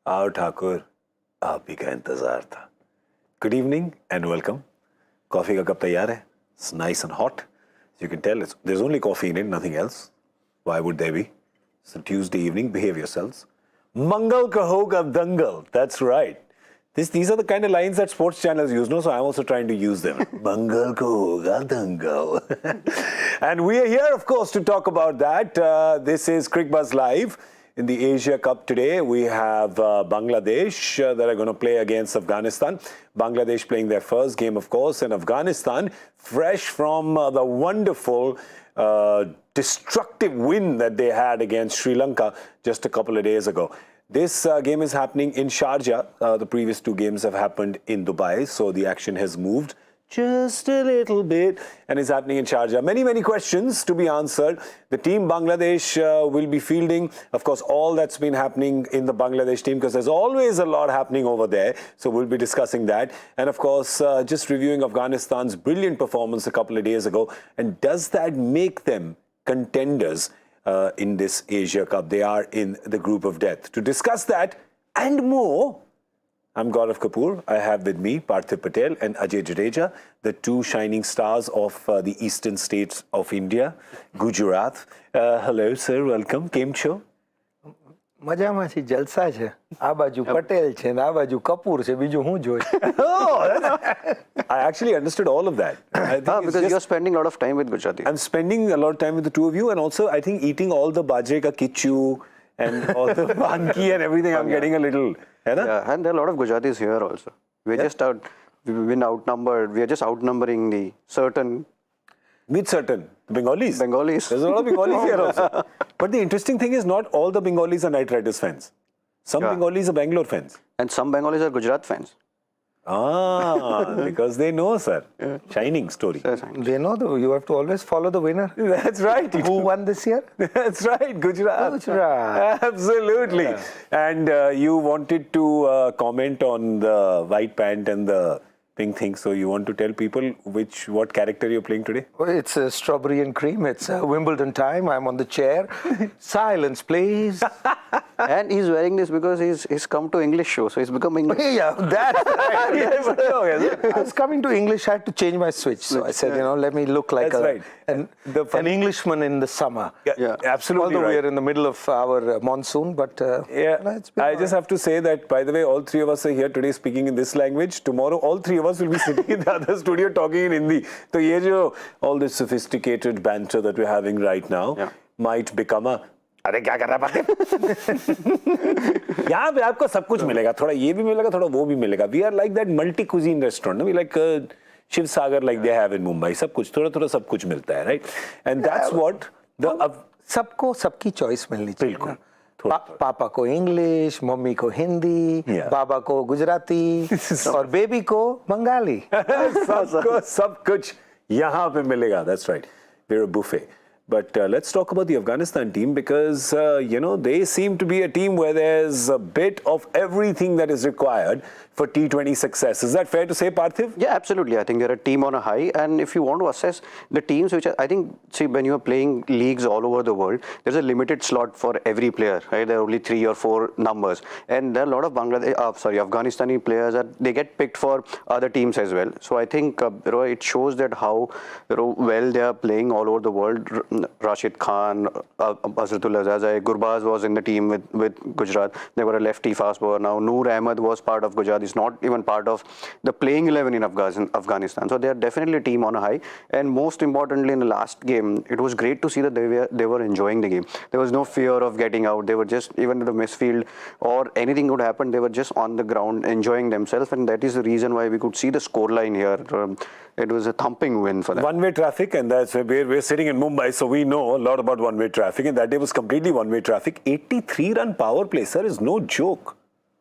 आओ ठाकुर, आप ही का इंतजार था. Good evening and welcome. Coffee का कप तैयार है. It's nice and hot. You can tell there's only coffee in it, nothing else. Why would there be? It's a Tuesday evening. Behave yourselves. Mangal ka hoga dangal. That's right. These are the kind of lines that sports channels use, no? So I'm also trying to use them. Mangal ka hoga dangal. And we are here, of course, to talk about that. This is Cricbuzz Live. In the Asia Cup today, we have Bangladesh that are going to play against Afghanistan. Bangladesh playing their first game, of course, and Afghanistan fresh from the wonderful, destructive win that they had against Sri Lanka just a couple of days ago. This game is happening in Sharjah. The previous two games have happened in Dubai, so the action has moved just a little bit and is happening in Sharjah. Many questions to be answered. The team Bangladesh will be fielding, of course, all that's been happening in the Bangladesh team, because there's always a lot happening over there. So we'll be discussing that. And of course, just reviewing Afghanistan's brilliant performance a couple of days ago. And does that make them contenders in this Asia Cup? They are in the group of death. To discuss that and more, I'm Gaurav Kapur. I have with me Parthiv Patel and Ajay Jadeja, the two shining stars of the eastern states of India, Gujarat. Hello, sir. Welcome. Came છો? મજામાં છે, જલસા છે. આ બાજુ પટેલ છે ને આ બાજુ કપૂર છે, બીજું હું જોઈ. I actually understood all of that. Because you're spending a lot of time with Gujarati. I'm spending a lot of time with the two of you, and also I think eating all the bajre ka kichu and all the banki and everything. I'm getting a little. Yeah, and there are a lot of Gujaratis here also. We've been outnumbered. We are just outnumbering the certain. With certain Bengalis. Bengalis. There's a lot of Bengalis here also. But the interesting thing is, not all the Bengalis are Knight Riders fans. Some Bengalis are Bangalore fans. And some Bengalis are Gujarat fans. Because they know, sir. Yeah. Shining story. They know, though. You have to always follow the winner. That's right. Who won this year? That's right, Gujarat. Gujarat. Absolutely. Yeah. And you wanted to comment on the white pant and the pink thing. So you want to tell people what character you're playing today? Well, it's strawberry and cream. It's Wimbledon time. I'm on the chair. Silence, please. And he's wearing this because he's come to English show, so he's become English. Yeah, that's right. Yes. I was coming to English, I had to change my switch. So I said, let me look like an Englishman in the summer. Yeah, absolutely. Although we are in the middle of our monsoon, but I just have to say that, by the way, all three of us are here today speaking in this language. Tomorrow, all three of us will be sitting in the other studio talking in Hindi. So all this sophisticated banter that we're having right now might become a अरे क्या कर रहा है यहाँ पे आपको सब कुछ मिलेगा, थोड़ा ये भी मिलेगा, थोड़ा वो भी मिलेगा. We are like that multi cuisine restaurant. We like Shiv Sagar, like they have in Mumbai. सब कुछ थोड़ा सब कुछ मिलता है, right? And that's what the सबको सबकी choice मिलनी चाहिए. बिल्कुल. पापा को इंग्लिश, मम्मी को हिंदी, बाबा को गुजराती और बेबी को बंगाली. सबको सब कुछ यहाँ पे मिलेगा. That's right. We're a buffet. But let's talk about the Afghanistan team, because, they seem to be a team where there's a bit of everything that is required for T20 success. Is that fair to say, Parthiv? Yeah, absolutely. I think they're a team on a high. And if you want to assess the teams, which I think, when you're playing leagues all over the world, there's a limited slot for every player, right? There are only 3 or 4 numbers. And there are a lot of Afghanistani players that they get picked for other teams as well. So I think, it shows that how well they are playing all over the world. Rashid Khan, Azratul Azazai, Gurbaz was in the team with Gujarat. They were a lefty fast bowler. Now Noor Ahmed was part of Gujarat. Is not even part of the playing 11 in Afghanistan. So they are definitely a team on a high. And most importantly, in the last game, it was great to see that they were enjoying the game. There was no fear of getting out. They were just, even if the misfield or anything would happen, they were just on the ground enjoying themselves. And that is the reason why we could see the scoreline here. It was a thumping win for them. One-way traffic, and that's where we're sitting in Mumbai, so we know a lot about one-way traffic. And that day was completely one-way traffic. 83-run power play, sir, is no joke.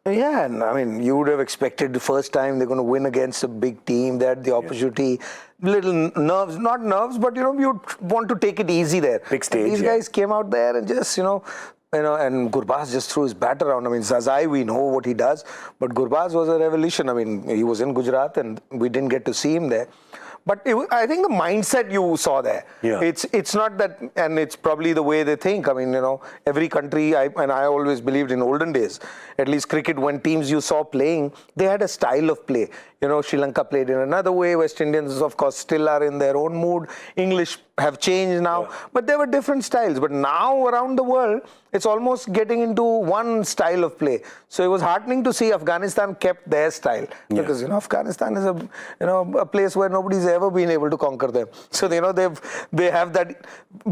Yeah, and I mean, you would have expected the first time they're going to win against a big team. They had the opportunity, little nerves, not nerves, but you want to take it easy there. Big stage. And these guys came out there and just, and Gurbaz just threw his bat around. I mean, Zazai, we know what he does, but Gurbaz was a revolution. I mean, he was in Gujarat and we didn't get to see him there. But I think the mindset you saw there. Yeah. It's not that, and it's probably the way they think. I mean, every country, and I always believed in olden days, at least cricket, when teams you saw playing, they had a style of play. Sri Lanka played in another way. West Indians, of course, still are in their own mood. English have changed now, but there were different styles. But now around the world, it's almost getting into one style of play. So it was heartening to see Afghanistan kept their style, because Afghanistan is a place where nobody's ever been able to conquer them. So they have that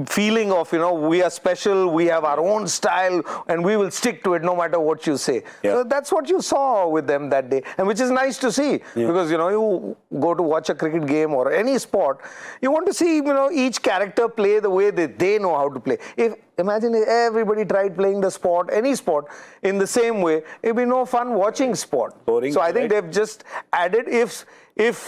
feeling of we are special, we have our own style, and we will stick to it no matter what you say. So that's what you saw with them that day, and which is nice to see, because you go to watch a cricket game or any sport, you want to see each character play the way that they know how to play. Imagine if everybody tried playing the sport, any sport, in the same way, it'd be no fun watching sport. Boring, so I think right? they've just added, if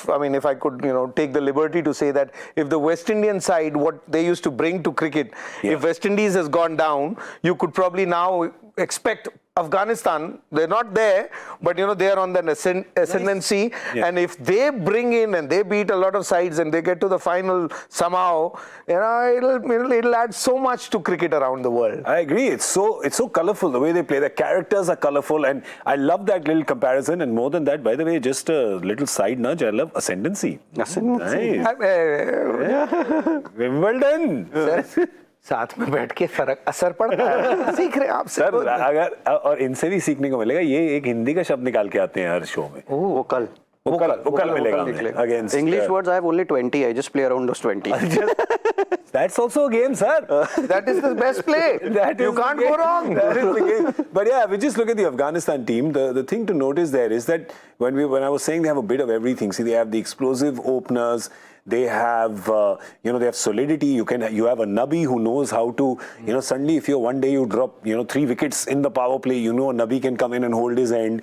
I could take the liberty to say that, if the West Indian side, what they used to bring to cricket, if West Indies has gone down, you could probably now expect Afghanistan, they're not there, but they are on the ascendancy, and if they bring in and they beat a lot of sides and they get to the final somehow, it'll add so much to cricket around the world. I agree. It's so colorful the way they play. The characters are colorful, and I love that little comparison. And more than that, by the way, just a little side nudge. I love ascendancy. Ascendancy. Nice. Wimbledon. साथ में बैठ के असर पड़ता है, सीख रहे हैं आपसे। सर अगर और इनसे भी सीखने को मिलेगा, ये एक हिंदी का शब्द निकाल के आते हैं हर शो में। वो कल मिलेगा हमें against English words. I have only 20. I just play around those 20. That's also a game, sir. That is the best play. You can't go wrong. That is the game. But yeah, we just look at the Afghanistan team. The thing to notice there is that when I was saying they have a bit of everything. See, they have the explosive openers. They have, they have solidity. You have a Nabi who knows how to, suddenly if one day you drop, 3 wickets in the power play, a Nabi can come in and hold his end.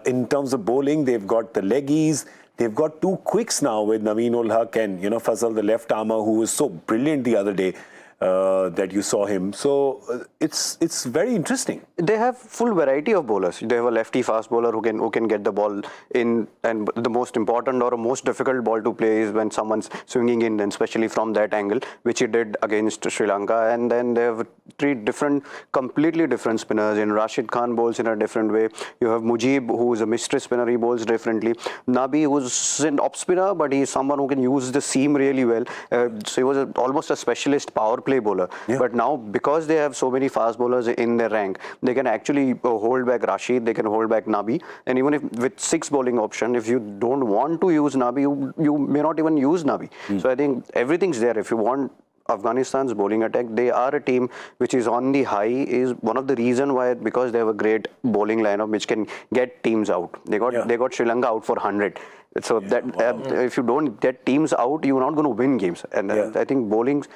In terms of bowling, they've got the leggies. They've got 2 quicks now with Naveen ul Haq and, Fazal, the left armer, who was so brilliant the other day. That you saw him. So it's very interesting. They have full variety of bowlers. They have a lefty fast bowler who can get the ball in, and the most important or most difficult ball to play is when someone's swinging in, and especially from that angle, which he did against Sri Lanka. And then they have 3 completely different spinners. In Rashid Khan bowls in a different way. You have Mujib, who is a mystery spinner. He bowls differently. Nabi, who's an off spinner, but he's someone who can use the seam really well. So he was almost a specialist power play bowler. But now, because they have so many fast bowlers in their rank, they can actually hold back Rashid, they can hold back Nabi, and even if with 6 bowling option, if you don't want to use Nabi, you may not even use Nabi. So I think everything's there. If you want Afghanistan's bowling attack, they are a team which is on the high, is one of the reason why, because they have a great bowling lineup which can get teams out. They got Sri Lanka out for 100. So that if you don't get teams out, you're not going to win games. And I think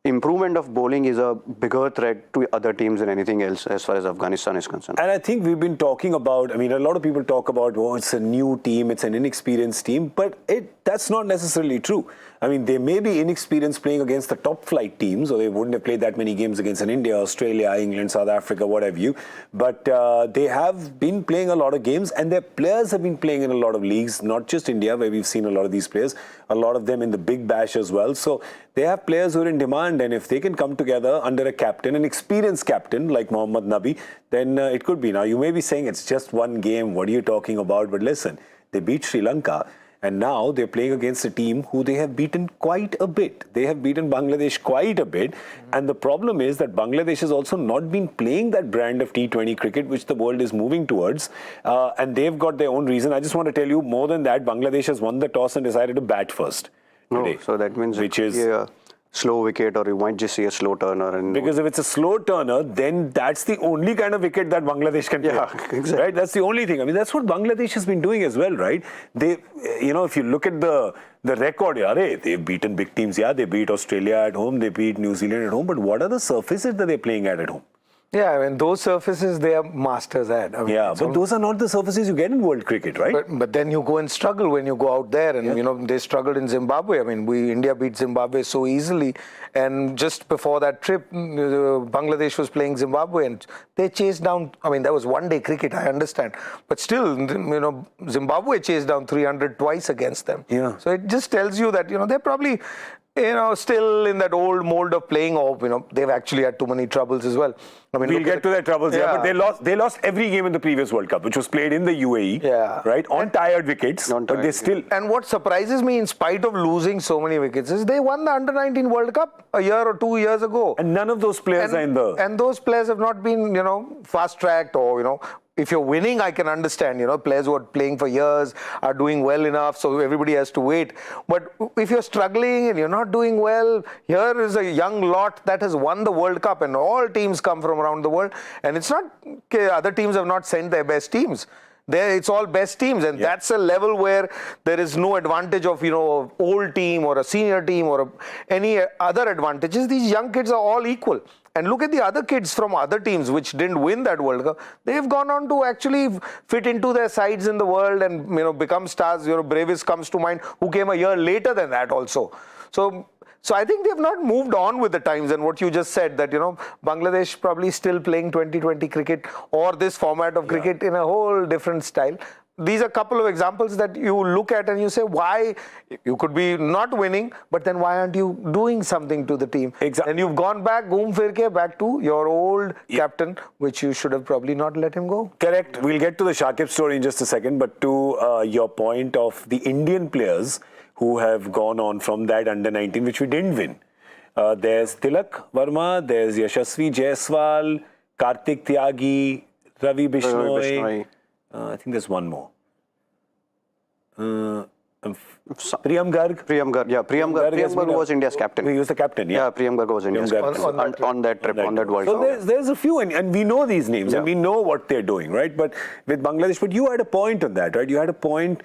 improvement of bowling is a bigger threat to other teams than anything else as far as Afghanistan is concerned. And I think we've been talking about, a lot of people talk about, it's a new team, it's an inexperienced team, but that's not necessarily true. They may be inexperienced playing against the top flight teams, or they wouldn't have played that many games against India, Australia, England, South Africa, what have you. But they have been playing a lot of games, and their players have been playing in a lot of leagues, not just India, where we've seen a lot of these players, a lot of them in the Big Bash as well. So they have players who are in demand, and if they can come together under a captain, an experienced captain like Mohammad Nabi, then it could be. Now, you may be saying it's just one game, what are you talking about? But listen, they beat Sri Lanka. And now they're playing against a team who they have beaten quite a bit. They have beaten Bangladesh quite a bit. And the problem is that Bangladesh has also not been playing that brand of T20 cricket, which the world is moving towards. And they've got their own reason. I just want to tell you, more than that, Bangladesh has won the toss and decided to bat first today. So that means slow wicket, or you might just see a slow turner. Because if it's a slow turner, then that's the only kind of wicket that Bangladesh can play. Yeah, exactly. Right? That's the only thing. That's what Bangladesh has been doing as well, right? They, if you look at the record, they've beaten big teams. Yeah, they beat Australia at home, they beat New Zealand at home. But what are the surfaces that they're playing at home? Yeah, I mean, those surfaces they are masters at. I mean, Yeah, it's but those are not the surfaces you get in world cricket, right? But then you go and struggle when you go out there, and you know they struggled in Zimbabwe. I mean, India beat Zimbabwe so easily, and just before that trip, Bangladesh was playing Zimbabwe, and they chased down. I mean, that was one-day cricket, I understand, but still, you know, Zimbabwe chased down 300 twice against them. Yeah. So it just tells you that they're probably, still in that old mold of playing off. They've actually had too many troubles as well. I mean, We'll get to their troubles, yeah, but they lost every game in the previous World Cup, which was played in the UAE, right, on tired wickets, but they still... And what surprises me, in spite of losing so many wickets, is they won the Under-19 World Cup a year or 2 years ago. And none of those players are in the... And those players have not been, fast-tracked or, if you're winning, I can understand, players who are playing for years are doing well enough, so everybody has to wait. But if you're struggling and you're not doing well, here is a young lot that has won the World Cup, and all teams come from around the world. And it's not, other teams have not sent their best teams. It's all best teams, and that's a level where there is no advantage of, an old team or a senior team or any other advantages. These young kids are all equal. And look at the other kids from other teams which didn't win that World Cup. They've gone on to actually fit into their sides in the world and, become stars. Brevis comes to mind, who came a year later than that also. So I think they've not moved on with the times, and what you just said, that, Bangladesh probably still playing 2020 cricket or this format of cricket in a whole different style. These are a couple of examples that you look at and you say, why you could be not winning, but then why aren't you doing something to the team? Exactly. And you've gone back, ghoom fir ke, back to your old captain, which you should have probably not let him go. Correct. We'll get to the Shakib story in just a second, but to your point of the Indian players who have gone on from that under-19, which we didn't win. There's Tilak Verma, there's Yashasvi Jaiswal, Kartik Tyagi, Ravi Bishnoi. I think there's one more. Priyam Garg. Priyam Garg was India's captain. He was the captain, yeah. Yeah, Priyam Garg was India's captain on that trip, on that World Cup. So there's a few, and we know these names, and we know what they're doing, right? But with Bangladesh, but you had a point on that, right? You had a point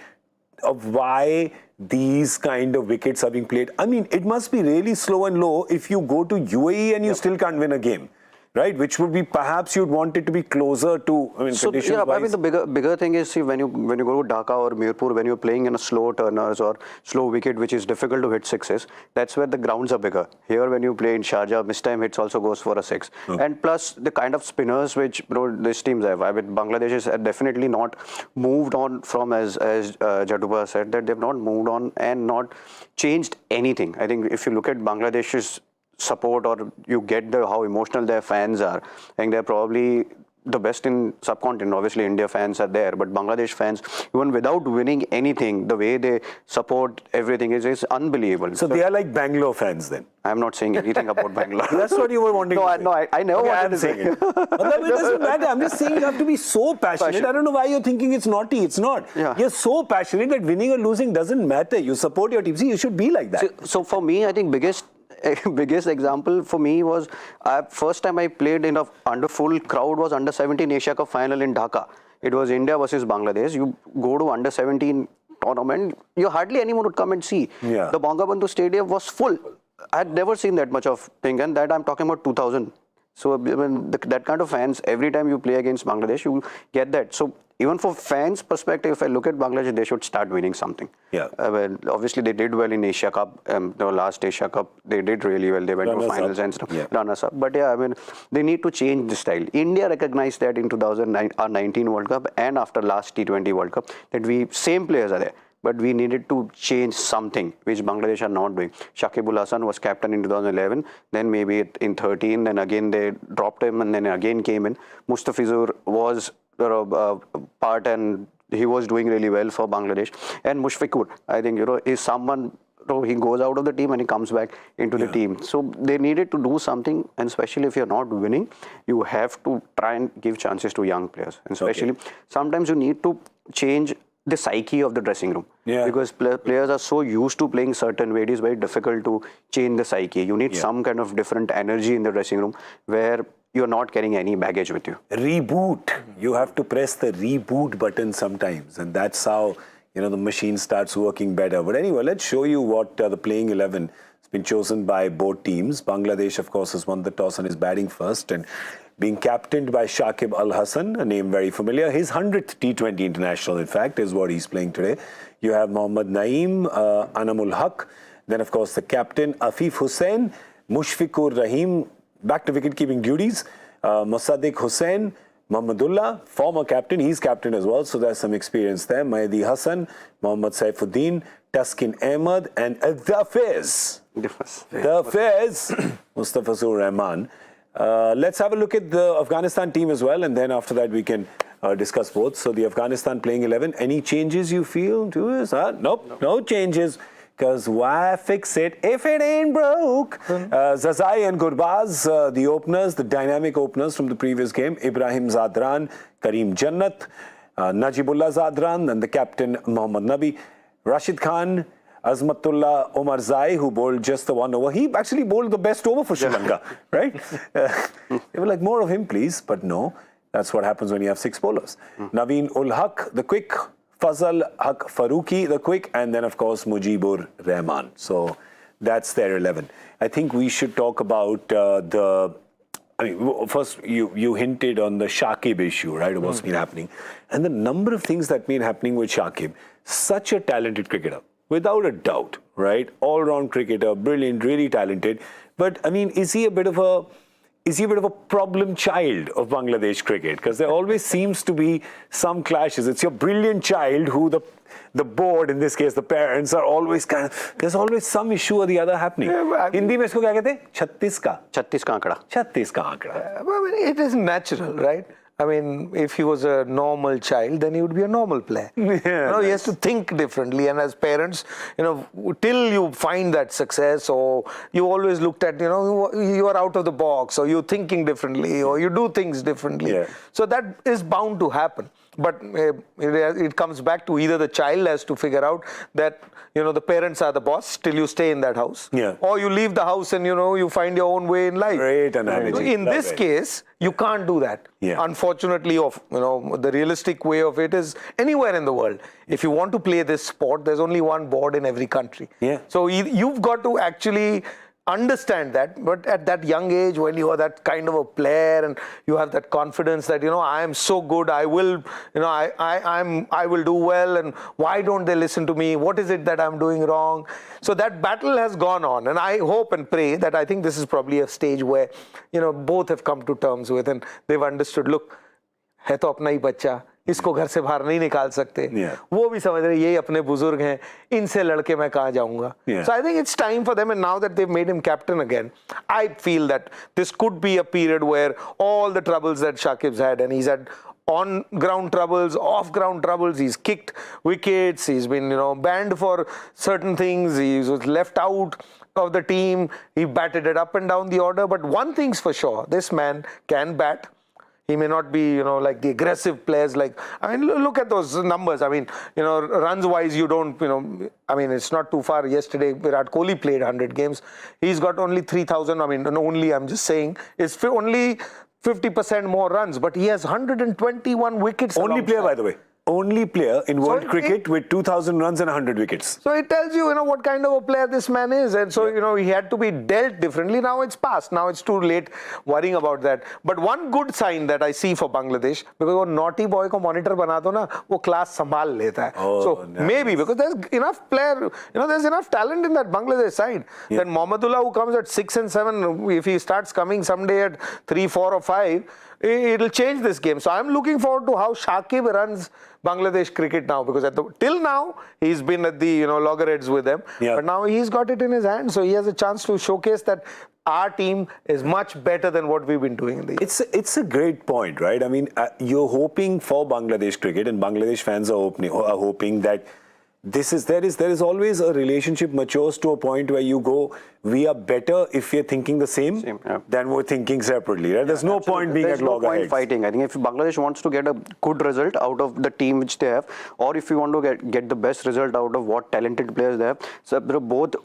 of why these kind of wickets are being played. I mean, it must be really slow and low if you go to UAE and you still can't win a game, right? Which would be, perhaps you'd want it to be closer to, conditions wise. I mean, the bigger thing is, see, when you go to Dhaka or Mirpur, when you're playing in a slow turners or slow wicket, which is difficult to hit sixes, that's where the grounds are bigger. Here, when you play in Sharjah, mistime hits also goes for a six. And plus, the kind of spinners which these teams have. I mean, Bangladesh has definitely not moved on from, as Jadeja said, that they've not moved on and not changed anything. I think if you look at Bangladesh's support, or you get how emotional their fans are, I think they're probably the best in subcontinent. Obviously, India fans are there, but Bangladesh fans, even without winning anything, the way they support everything is unbelievable. So they are like Bangalore fans then? I'm not saying anything about Bangalore. That's what you were wanting to say. No, I know what I'm saying. It doesn't matter. I'm just saying you have to be so passionate. I don't know why you're thinking it's naughty. It's not. Yeah. You're so passionate that winning or losing doesn't matter. You support your team. See, you should be like that. So for me, I think biggest example for me was first time I played in under full crowd was under 17 Asia Cup final in Dhaka. It was India versus Bangladesh. You go to under 17 tournament, hardly anyone would come and see. Yeah. The Bangabandhu Stadium was full. I had never seen that much of thing, and that I'm talking about 2000. So I mean, that kind of fans, every time you play against Bangladesh, you get that. So even for fans' perspective, if I look at Bangladesh, they should start winning something. Yeah. Well, obviously, they did well in Asia Cup. The last Asia Cup, they did really well. They went to finals and stuff. Yeah. Runners up. But yeah, I mean, they need to change the style. India recognized that in 2019 World Cup and after last T20 World Cup, that same players are there. But we needed to change something, which Bangladesh are not doing. Shakib was captain in 2011, then maybe in 13, then again they dropped him, and then again came in. Mustafizur was part, and he was doing really well for Bangladesh. And Mushfiqur, I think, is someone, he goes out of the team and he comes back into the team. So they needed to do something, and especially if you're not winning, you have to try and give chances to young players. And especially, sometimes you need to change the psyche of the dressing room. Because players are so used to playing certain way, it is very difficult to change the psyche. You need some kind of different energy in the dressing room where you're not carrying any baggage with you. Reboot. You have to press the reboot button sometimes, and that's how the machine starts working better. But anyway, let's show you what the playing 11 It's been chosen by both teams. Bangladesh, of course, has won the toss and is batting first and being captained by Shakib Al Hasan, a name very familiar. His 100th T20 international, in fact, is what he's playing today. You have Mohammad Naeem, Anamul Haq, then, of course, the captain, Afif Hussain, Mushfiqur Rahim, back to wicket-keeping duties, Mosaddiq Hussain, Mahmudullah, former captain, he's captain as well, so there's some experience there. Mahdi Hassan, Mohammad Saifuddin, Taskin Ahmed, and the Faiz, Mustafizur Rahman. Let's have a look at the Afghanistan team as well, and then after that we can discuss both. So the Afghanistan playing 11, any changes you feel to this? Nope, no changes. Because why fix it if it ain't broke? Zazai and Gurbaz, the openers, the dynamic openers from the previous game. Ibrahim Zadran, Kareem Jannat, Najibullah Zadran, and the captain Mohammad Nabi. Rashid Khan, Azmatullah Omar Zai, who bowled just the one over. He actually bowled the best over for Sri Lanka, right? They were like, more of him, please. But no, that's what happens when you have 6 bowlers. Naveen ul Haq, the quick. Fazal Haq Faruqi, the quick, and then, of course, Mujibur Rahman. So that's their 11. I think we should talk about first you hinted on the Shakib issue, right, of what's been happening. And the number of things that have been happening with Shakib. Such a talented cricketer, without a doubt, right? All-round cricketer, brilliant, really talented. But, I mean, is he a bit of a problem child of Bangladesh cricket? Because there always seems to be some clashes. It's your brilliant child who the board, in this case the parents, are always there's always some issue or the other happening. Hindi mein isko kya kehte hain? 36 ka ankada. 36 ka ankada. I mean, it is natural, right? I mean, if he was a normal child, then he would be a normal player. Yeah, he has to think differently. And as parents, till you find that success, or you always looked at, you are out of the box, or you're thinking differently, or you do things differently. Yeah. So that is bound to happen. But it comes back to either the child has to figure out that, the parents are the boss till you stay in that house. Yeah. Or you leave the house and, you find your own way in life. Great analogy. In this case, you can't do that. Yeah. Unfortunately, the realistic way of it is anywhere in the world. If you want to play this sport, there's only one board in every country. Yeah. So you've got to actually understand that, but at that young age, when you are that kind of a player and you have that confidence that I am so good, I will, I will do well, and why don't they listen to me? What is it that I'm doing wrong? So that battle has gone on, and I hope and pray that I think this is probably a stage where both have come to terms with, and they've understood. Look, है तो अपना ही बच्चा, इसको घर से बाहर नहीं निकाल सकते. वो भी समझ रहे ये अपने बुजुर्ग हैं, इनसे लड़के मैं कहाँ जाऊंगा. So I think it's time for them, and now that they've made him captain again, I feel that this could be a period where all the troubles that Shakib's had, and he's had on-ground troubles, off-ground troubles, he's kicked wickets, he's been banned for certain things, he was left out of the team, he batted it up and down the order. But one thing's for sure, this man can bat. He may not be, like the aggressive players. Look at those numbers. Runs-wise, you don't, it's not too far. Yesterday, Virat Kohli played 100 games. He's got only 3,000. I'm just saying, it's only 50% more runs. But he has 121 wickets. Only player, by the way. Only player in world cricket with 2,000 runs and 100 wickets. So it tells you, what kind of a player this man is. And so, he had to be dealt differently. Now it's past. Now it's too late worrying about that. But one good sign that I see for Bangladesh, because वो naughty boy को monitor बना दो ना, वो class संभाल लेता है. So maybe, because there's enough player, there's enough talent in that Bangladesh side. Then Mahmudullah, who comes at 6 and 7, if he starts coming someday at 3, 4 or 5, it'll change this game. So I'm looking forward to how Shakib runs Bangladesh cricket now, because till now he's been at the loggerheads with them, but now he's got it in his hand, so he has a chance to showcase that our team is much better than what we've been doing in the year. It's a great point, right? You're hoping for Bangladesh cricket, and Bangladesh fans are hoping that there is always a relationship matures to a point where you go, we are better if we're thinking the same than we're thinking separately. Right? There's no point being at loggerheads. There's no point fighting. I think if Bangladesh wants to get a good result out of the team which they have, or if you want to get the best result out of what talented players they have, so both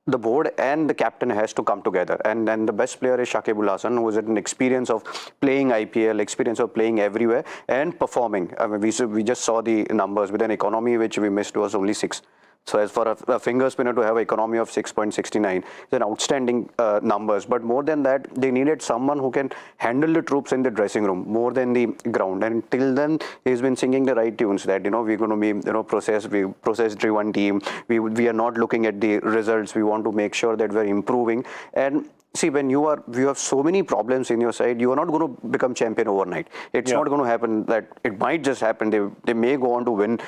the board and the captain has to come together. And the best player is Shakib Al Hasan, who has an experience of playing IPL, experience of playing everywhere and performing. We just saw the numbers with an economy which we missed was only 6. So as for a finger spinner to have an economy of 6.69, it's an outstanding numbers. But more than that, they needed someone who can handle the troops in the dressing room more than the ground. And till then, he's been singing the right tunes that, we're going to be, process-driven team. We are not looking at the results. We want to make sure that we're improving. And see, when you have so many problems in your side, you are not going to become champion overnight. It's not going to happen. That it might just happen. They may go on to win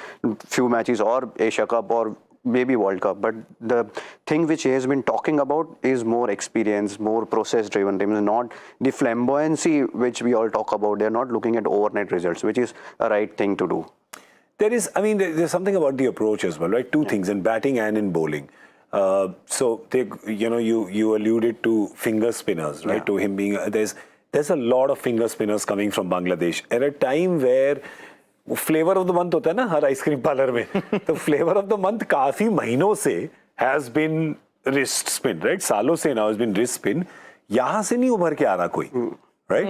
few matches or Asia Cup or maybe World Cup. But the thing which he has been talking about is more experience, more process-driven teams, not the flamboyancy which we all talk about. They're not looking at overnight results, which is a right thing to do. There's something about the approach as well, right? Two things, in batting and in bowling. So you alluded to finger spinners, right? To him being there's a lot of finger spinners coming from Bangladesh at a time where flavor of the month होता है ना हर ice cream parlour में तो flavor of the month काफी महीनों से has been wrist spin, right? सालों से now has been wrist spin. यहाँ से नहीं उभर के आ रहा कोई, right?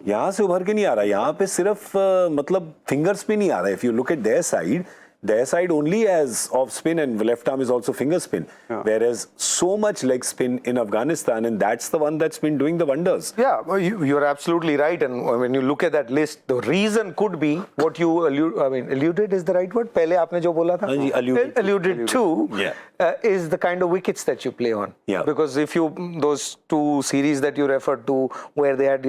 यहाँ से उभर के नहीं आ रहा. यहाँ पे सिर्फ मतलब finger spin ही आ रहा है. If you look at their side only as off spin and left arm is also finger spin. Whereas so much leg spin in Afghanistan, and that's the one that's been doing the wonders. Yeah, well, you're absolutely right. And when you look at that list, the reason could be what you alluded is the right word. पहले आपने जो बोला था, alluded to is the kind of wickets that you play on. Yeah. Because if those two series that you referred to where they had,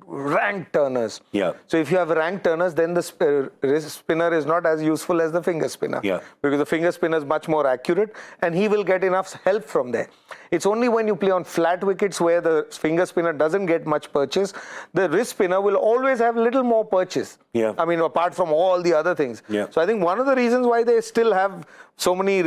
ranked turners. Yeah. So if you have ranked turners, then the wrist spinner is not as useful as the finger spinner. Yeah. Because the finger spinner is much more accurate and he will get enough help from there. It's only when you play on flat wickets where the finger spinner doesn't get much purchase, the wrist spinner will always have a little more purchase. Yeah. Apart from all the other things. Yeah. So I think one of the reasons why they still have so many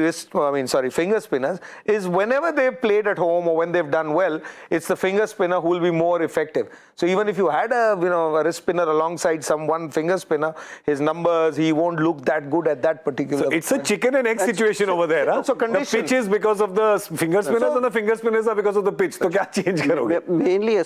finger spinners is whenever they've played at home or when they've done well, it's the finger spinner who will be more effective. So even if you had a wrist spinner alongside one finger spinner, his numbers, he won't look that good at that particular. So it's a chicken and egg situation over there. Huh? So the pitch is because of the finger spinners and the finger spinners are because of the pitch. So what change karoge? Mainly,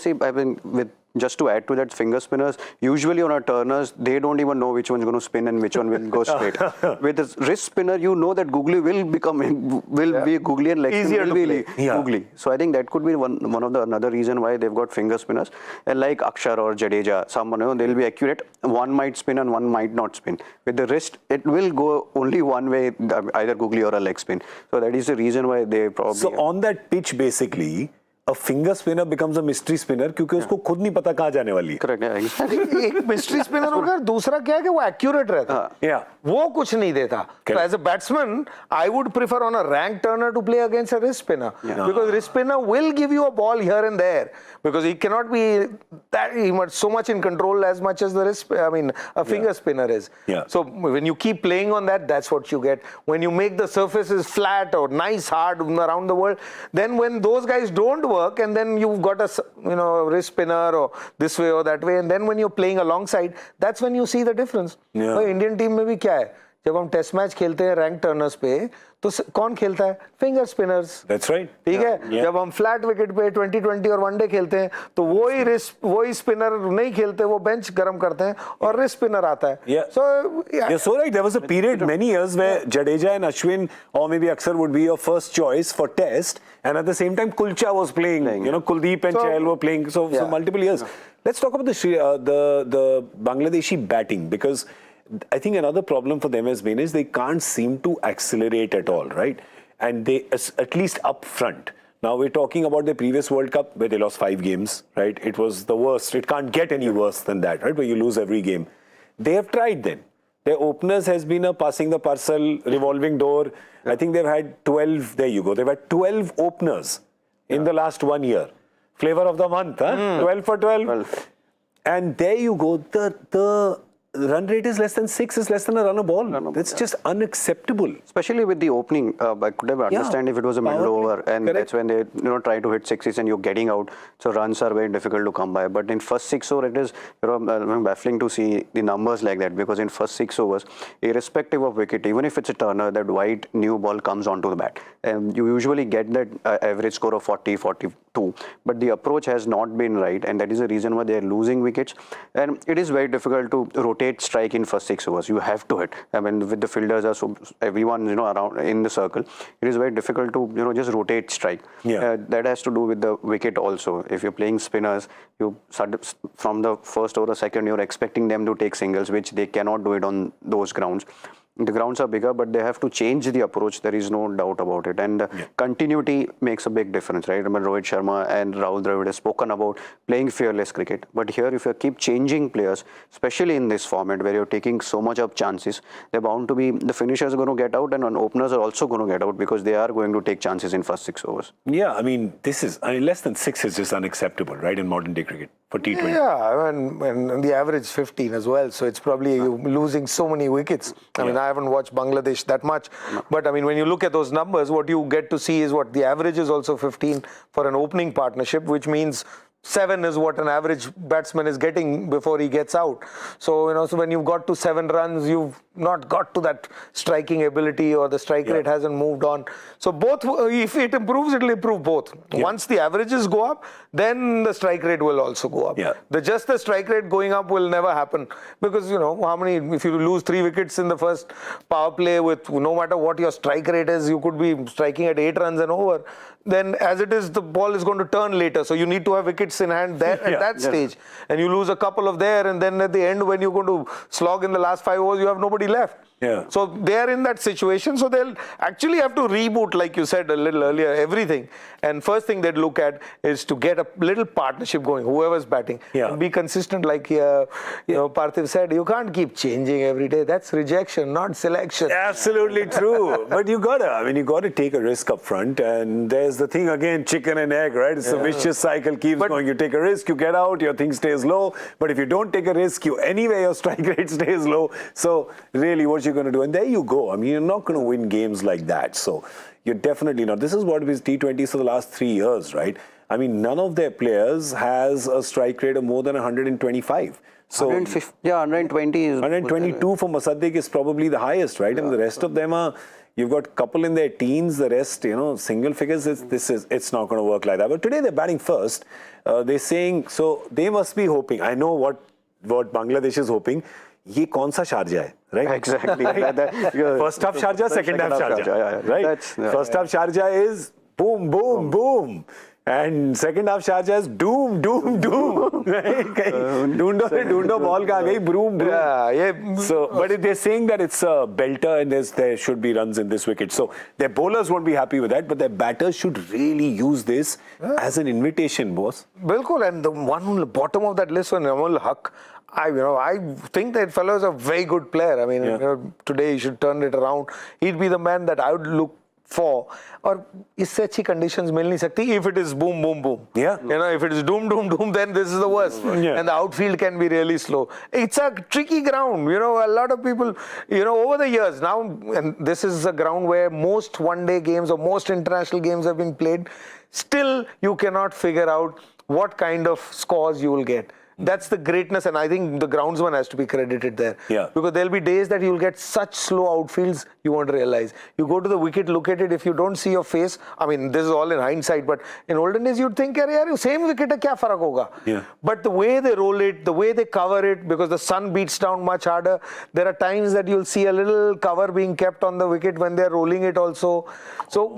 just to add to that, finger spinners, usually on our turners, they don't even know which one's going to spin and which one will go straight. With a wrist spinner, you know that googly will be googly and leg easier will to be googly. So I think that could be one of the another reason why they've got finger spinners. And like Akshar or Jadeja, someone, they'll be accurate. One might spin and one might not spin. With the wrist, it will go only one way, either googly or a leg spin. So that is the reason why they probably... So on that pitch, basically, a finger spinner becomes a mystery spinner क्योंकि उसको खुद नहीं पता कहाँ जाने वाली है. Correct. एक mystery spinner होगा, दूसरा क्या है कि वो accurate रहता है. वो कुछ नहीं देता. So as a batsman, I would prefer on a ranked turner to play against a wrist spinner because wrist spinner will give you a ball here and there because he cannot be so much in control as much as a finger spinner is. So when you keep playing on that, that's what you get. When you make the surfaces flat or nice hard around the world, then when those guys don't work and then you've got a wrist spinner or this way or that way, and then when you're playing alongside, that's when you see the difference. Indian team में भी क्या है, जब हम test match खेलते हैं rank Turners पे तो कौन खेलता है? Finger spinners. That's right. ठीक है. जब हम फ्लैट विकेट पे 2020 और वनडे खेलते हैं तो वही स्पिनर नहीं खेलते, वो बेंच गरम करते हैं और रिस्ट स्पिनर आता है. You're so right. There was a period many years where Jadeja and Ashwin or maybe Akshar would be your first choice for test, and at the same time Kulcha was playing. Kuldeep and Chahal were playing. So multiple years. Let's talk about the Bangladeshi batting, because I think another problem for them has been is they can't seem to accelerate at all, right? And they, at least up front. Now we're talking about the previous World Cup where they lost 5 games, right? It was the worst. It can't get any worse than that, right? Where you lose every game. They have tried then. Their openers has been a passing the parcel, revolving door. I think they've had 12, there you go. They've had 12 openers in the last 1 year. Flavor of the month, huh? 12 for 12. And there you go. The run rate is less than 6, is less than a run a ball. That's just unacceptable. Especially with the opening, I could have understand if it was a middle over, and that's when they try to hit sixes and you're getting out. So runs are very difficult to come by. But in first 6 overs, it is baffling to see the numbers like that, because in first 6 overs, irrespective of wicket, even if it's a turner, that white new ball comes onto the bat, and you usually get that average score of 40, 42. But the approach has not been right, and that is the reason why they are losing wickets. And it is very difficult to rotate rotate strike in first 6 overs. You have to hit. I mean, with the fielders, everyone around in the circle, it is very difficult to just rotate strike. Yeah. That has to do with the wicket also. If you're playing spinners, from the first over or second, you're expecting them to take singles, which they cannot do it on those grounds. The grounds are bigger, but they have to change the approach. There is no doubt about it. And continuity makes a big difference, right? I mean, Rohit Sharma and Rahul Dravid have spoken about playing fearless cricket. But here, if you keep changing players, especially in this format where you're taking so much of chances, they're bound to be, the finishers are going to get out and openers are also going to get out because they are going to take chances in first 6 overs. Yeah, I mean, less than 6 is just unacceptable, right, in modern day cricket for T20. Yeah, and the average 15 as well. So it's probably losing so many wickets. I mean, I haven't watched Bangladesh that much. But I mean, when you look at those numbers, what you get to see is what the average is also 15 for an opening partnership, which means 7 is what an average batsman is getting before he gets out. So, so when you've got to 7 runs, you've not got to that striking ability or the strike rate hasn't moved on. So both, if it improves, it'll improve both. Once the averages go up, then the strike rate will also go up. Yeah. Just the strike rate going up will never happen because, if you lose 3 wickets in the first power play with no matter what your strike rate is, you could be striking at 8 runs and over. Then as it is, the ball is going to turn later. So you need to have wickets in hand there at that stage. And you lose a couple of there. And then at the end, when you're going to slog in the last 5 overs, you have nobody left. Yeah. So they're in that situation. So they'll actually have to reboot, like you said a little earlier, everything. And first thing they'd look at is to get a little partnership going, whoever's batting. And be consistent, like Parthiv said. You can't keep changing every day. That's rejection, not selection. Absolutely true. But you gotta take a risk up front. And there's the thing again, chicken and egg, right? It's a vicious cycle, keeps going. You take a risk, you get out, your thing stays low. But if you don't take a risk, anyway your strike rate stays low. So really, what you're going to do, and there you go. I mean, you're not going to win games like that. So you're definitely not. This is what is T20s for the last 3 years, right? I mean, none of their players has a strike rate of more than 125. So 120 is 122 for Mosaddeq is probably the highest, right? And the rest of them are, you've got a couple in their teens, the rest, single figures. It's not going to work like that. But today they're batting first. They're saying, so they must be hoping. I know what Bangladesh is hoping. ये कौन सा Sharjah है, right? Exactly. First half Sharjah, second half Sharjah, right? First half Sharjah is boom, boom, boom. And second half Sharjah is doom, doom, doom. Doondo ball ka gayi, broom, broom. Yeah. So, but they're saying that it's a belter and there should be runs in this wicket. So their bowlers won't be happy with that, but their batters should really use this as an invitation, boss. Bilkul, and the one on the bottom of that list was Namul Haq. I think that fellow is a very good player. I mean, today he should turn it around. He'd be the man that I would look for. Or इससे अच्छी conditions मिल नहीं सकती if it is boom, boom, boom. Yeah. If it is doom, doom, doom, then this is the worst. Yeah. And the outfield can be really slow. It's a tricky ground. A lot of people, over the years now, and this is a ground where most one-day games or most international games have been played. Still, you cannot figure out what kind of scores you will get. That's the greatness, and I think the groundsman has to be credited there. Yeah. Because there'll be days that you'll get such slow outfields, you won't realize. You go to the wicket, look at it, if you don't see your face, I mean, this is all in hindsight, but in olden days, you'd think, yaar, same wicket hai, kya farak hoga? Yeah. But the way they roll it, the way they cover it, because the sun beats down much harder, there are times that you'll see a little cover being kept on the wicket when they're rolling it also. So,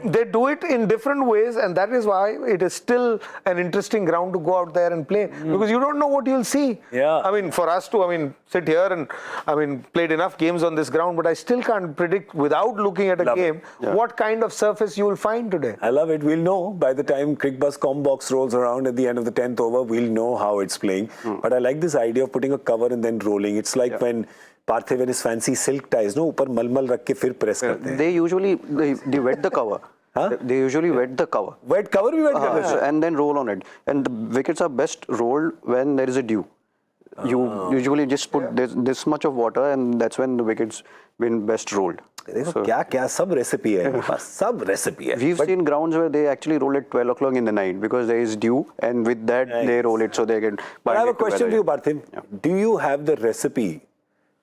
they do it in different ways, and that is why it is still an interesting ground to go out there and play. Because you don't know what you'll see. Yeah. I mean, for us to, sit here and played enough games on this ground, but I still can't predict without looking at a game what kind of surface you will find today. I love it. We'll know by the time Cricbuzz Combox rolls around at the end of the 10th over, we'll know how it's playing. But I like this idea of putting a cover and then rolling. It's like when Parthiv and his fancy silk ties, ऊपर मलमल रख के फिर press करते हैं. They usually they wet the cover. Huh? They usually wet the cover. Wet cover भी wet कर देते हैं. And then roll on it. And the wickets are best rolled when there is a dew. You usually just put this much of water, and that's when the wickets been best rolled. देखो क्या सब recipe है, सब recipe है. We've seen grounds where they actually roll at 12 o'clock in the night because there is dew, and with that they roll it so they can. But I have a question for you, Parthiv. Do you have the recipe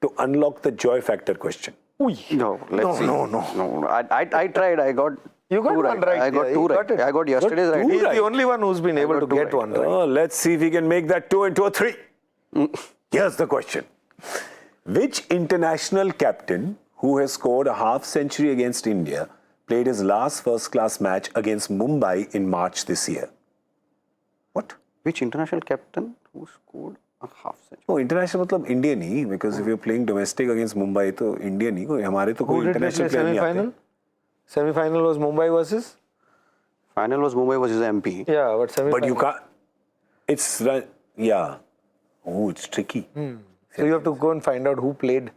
to unlock the joy factor question? No, let's see. No. I tried. I got. You got one right. I got two right. I got yesterday's right. He's the only one who's been able to get one right. Oh, let's see if we can make that 2 into a 3. Here's the question. Which international captain who has scored a half century against India played his last first-class match against Mumbai in March this year? What? Which international captain who scored a half century? Oh, international मतलब Indian he, because if you're playing domestic against Mumbai तो Indian ही कोई हमारे तो Who कोई did they international play player नहीं आते. semi-final? Semi-final was Mumbai versus? Final was Mumbai versus MP. Yeah, but semi-final. But you can't. It's yeah. Oh, it's tricky. So you have to go and find out who played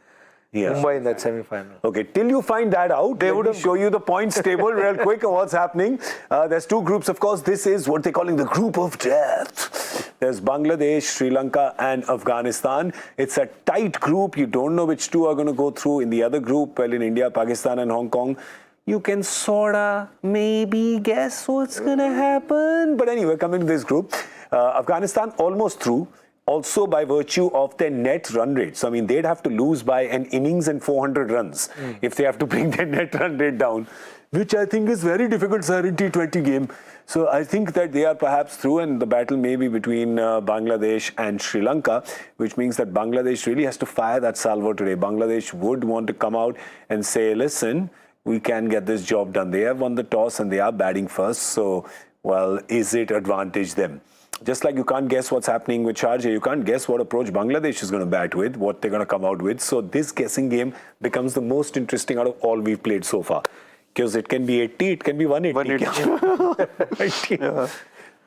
Yeah. Mumbai in that semi-final. Okay, till you find that out, they would show you the points table real quick of what's happening. There's two groups, of course. This is what they're calling the group of death. There's Bangladesh, Sri Lanka, and Afghanistan. It's a tight group. You don't know which two are going to go through. In the other group, well, in India, Pakistan, and Hong Kong, you can sorta maybe guess what's going to happen. But anyway, coming to this group, Afghanistan almost through. Also by virtue of their net run rate. So, I mean, they'd have to lose by an innings and 400 runs if they have to bring their net run rate down, which I think is very difficult, sir, in T20 game. So, I think that they are perhaps through, and the battle may be between Bangladesh and Sri Lanka, which means that Bangladesh really has to fire that salvo today. Bangladesh would want to come out and say, listen, we can get this job done. They have won the toss and they are batting first. So, well, is it advantage them? Just like you can't guess what's happening with Sharjah, you can't guess what approach Bangladesh is going to bat with, what they're going to come out with. So this guessing game becomes the most interesting out of all we've played so far. Because it can be 80, it can be 180. 180. Yeah.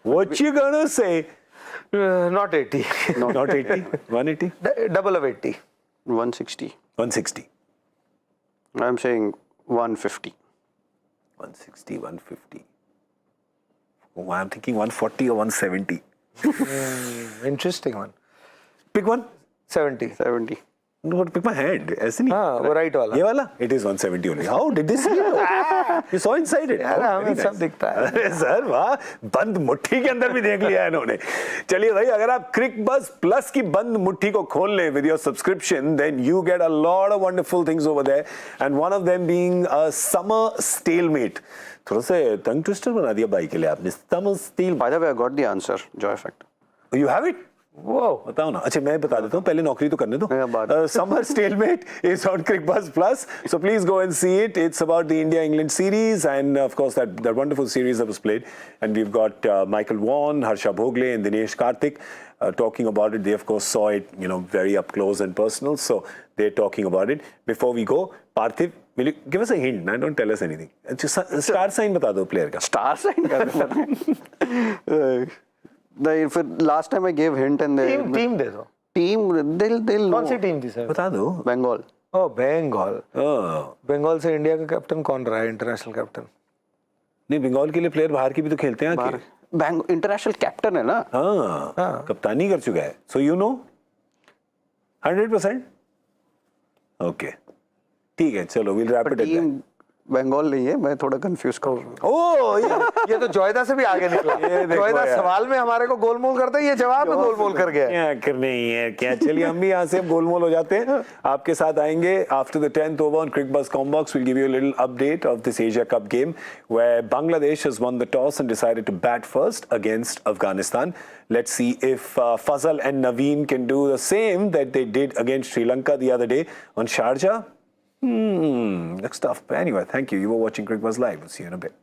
What you going to say? Not 80. Not 80? 180? Double of 80. 160. 160. I'm saying 150. 160, 150. Oh, I'm thinking 140 or 170. Interesting one. Pick one. 70. 70. No, but pick my hand. ऐसे नहीं. हाँ, वो right वाला. ये वाला? It is 170 only. How did this know? You saw inside it. यार, Oh, हमें very सब nice. दिखता है. अरे सर वाह, बंद मुट्ठी के अंदर भी देख लिया है इन्होंने. चलिए भाई, अगर आप Cricbuzz Plus की बंद मुट्ठी को खोल लें with your subscription, then you get a lot of wonderful things over there, and one of them being a summer stalemate. थोड़ा सा tongue twister बना दिया भाई के लिए आपने. Summer stalemate. By the way, I got the answer. Joy factor. You have it? Whoa. बताओ ना. अच्छा मैं बता देता हूँ. पहले नौकरी तो करने दो. बात. Summer Stalemate is on Cricbuzz Plus, so please go and see it. It's about the India-England series, and of course that wonderful series that was played. And we've got Michael Vaughan, Harsha Bhogle, and Dinesh Karthik talking about it. They of course saw it, very up close and personal. So they're talking about it. Before we go, Parthiv, will you give us a hint? Now, don't tell us anything. Star sign बता दो player का. Star sign. For last time I gave hint and they Team दे दो. team they'll know. कौन सी team थी sir? बता दो. Bengal. Oh, Bengal. Oh. Bengal से India का कैप्टन कौन रहा है? International captain. नहीं बंगाल के लिए प्लेयर बाहर की भी तो खेलते हैं आके. इंटरनेशनल कैप्टन है ना. हाँ, कप्तानी कर चुका है. So you know 100%. Okay. ठीक है, चलो we'll wrap it at that. Bengal नहीं है, मैं थोड़ा कंफ्यूज कर रहा हूँ. ओह ये तो जॉयदा से भी आगे निकला. जॉयदा सवाल में हमारे को गोलमोल करता है, ये जवाब में गोलमोल कर गया. क्या करने ही है क्या. चलिए हम भी यहाँ से गोलमोल हो जाते हैं. आपके साथ आएंगे after the 10th over on Cricbuzz Combox. We'll give you a little update of this Asia Cup game where Bangladesh has won the toss and decided to bat first against Afghanistan. Let's see if Fazal and Naveen can do the same that they did against Sri Lanka the other day on Sharjah. Next stuff. But anyway, thank you. You were watching Cricbuzz Live. We'll see you in a bit.